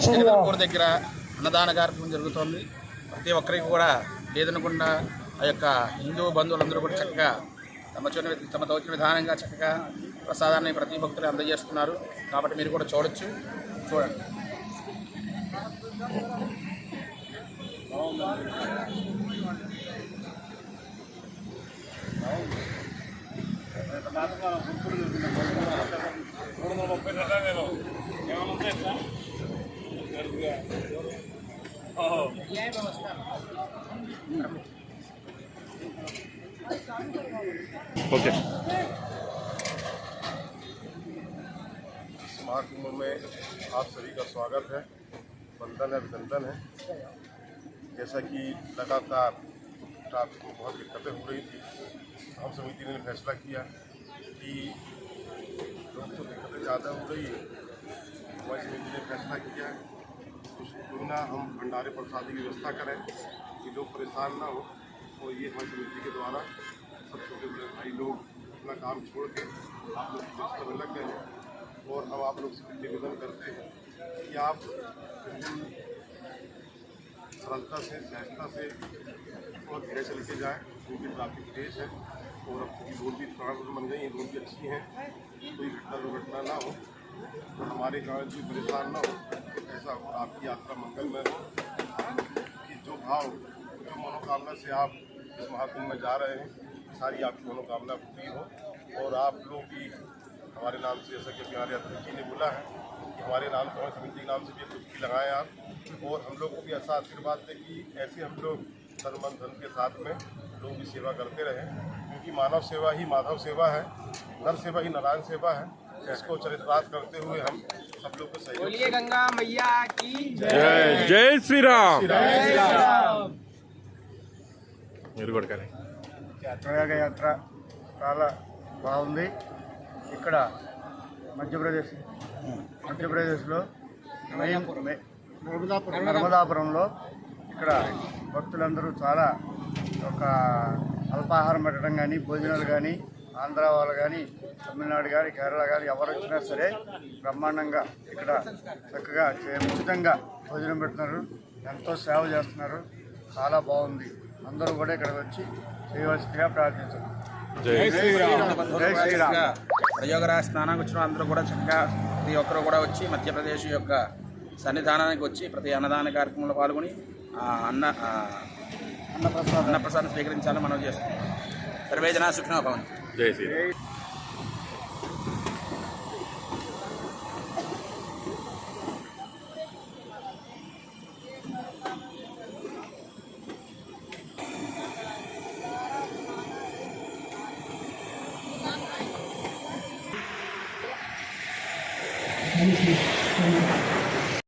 జగదల్పూర్ దగ్గర అన్నదాన కార్యక్రమం జరుగుతోంది. ప్రతి ఒక్కరికి కూడా లేదనకుండా ఆ యొక్క హిందూ బంధువులందరూ కూడా చక్కగా తమ తోచిన విధానంగా చక్కగా ప్రసాదాన్ని ప్రతి భక్తులు అందజేస్తున్నారు. కాబట్టి మీరు కూడా చూడండి. ओके। इस महाकुंभ में आप सभी का स्वागत है, वंदन है, अभिनंदन है। जैसा कि लगातार ट्रैफिक में बहुत दिक्कतें हो रही थी, हम समिति ने फैसला किया कि लोग तो दिक्कतें ज़्यादा हो रही है, हमारी समिति ने फैसला किया क्यों ना हम भंडारे प्रसादी की व्यवस्था करें कि लोग परेशान ना हो। और ये हमारी समिति के द्वारा सब छोटे बड़े भाई लोग अपना काम छोड़ के आप लोग की व्यवस्था में लग गए हैं। और हम आप लोग से निवेदन करते हैं कि आप सरलता से, सहजता से और धीरे चल के जाएँ, क्योंकि ट्रैफिक तेज है और अब रोड भी प्राण बन गई हैं, रोड भी अच्छी हैं, कोई दुर्घटना ना हो और हमारे गाँव में कोई परेशान ना हो। ऐसा हो, आपकी यात्रा मंगलमय हो, कि जो भाव, जो मनोकामना से आप इस महाकुंभ में जा रहे हैं, सारी आपकी मनोकामना पूरी हो। और आप लोग भी हमारे नाम से, जैसा कि हमारे अध्यक्ष जी ने बोला है कि हमारे नाम से, हमारी समिति के नाम से भी डुबकी लगाएं आप, और हम लोग को भी ऐसा आशीर्वाद दें कि ऐसे हम लोग तन मन धन के साथ में लोग की सेवा करते रहें, क्योंकि मानव सेवा ही माधव सेवा है, नर सेवा ही नारायण सेवा है। इसको चरितार्थ करते हुए हम सब लोग को सहयोग। बोलिए गंगा मैया की जय। जय श्री राम। ప్రయాగ యాత్ర చాలా బాగుంది. ఇక్కడ మధ్యప్రదేశ్లో నర్మదాపురంలో ఇక్కడ భక్తులందరూ చాలా ఒక అల్పాహారం పెట్టడం కానీ, భోజనాలు కానీ, ఆంధ్ర వాళ్ళు కానీ, తమిళనాడు కానీ, కేరళ కానీ ఎవరు వచ్చినా సరే బ్రహ్మాండంగా ఇక్కడ చక్కగా ఉచితంగా భోజనం పెడుతున్నారు, ఎంతో సేవ చేస్తున్నారు. చాలా బాగుంది. అందరూ కూడా ఇక్కడికి వచ్చి చేయవలసిందిగా ప్రార్థించారు. జై శ్రీరామ్. జై శ్రీరామ్. ప్రయోగరాజ స్నానానికి వచ్చిన అందరూ కూడా చక్కగా ప్రతి ఒక్కరు కూడా వచ్చి మధ్యప్రదేశ్ యొక్క సన్నిధానానికి వచ్చి ప్రతి అన్నదాన కార్యక్రమంలో పాల్గొని అన్నప్రసాదం స్వీకరించాలని మనం చేస్తున్నాం. సర్వే జనా సుఖినో భవంతు. జై శ్రీరామ్. Thank you.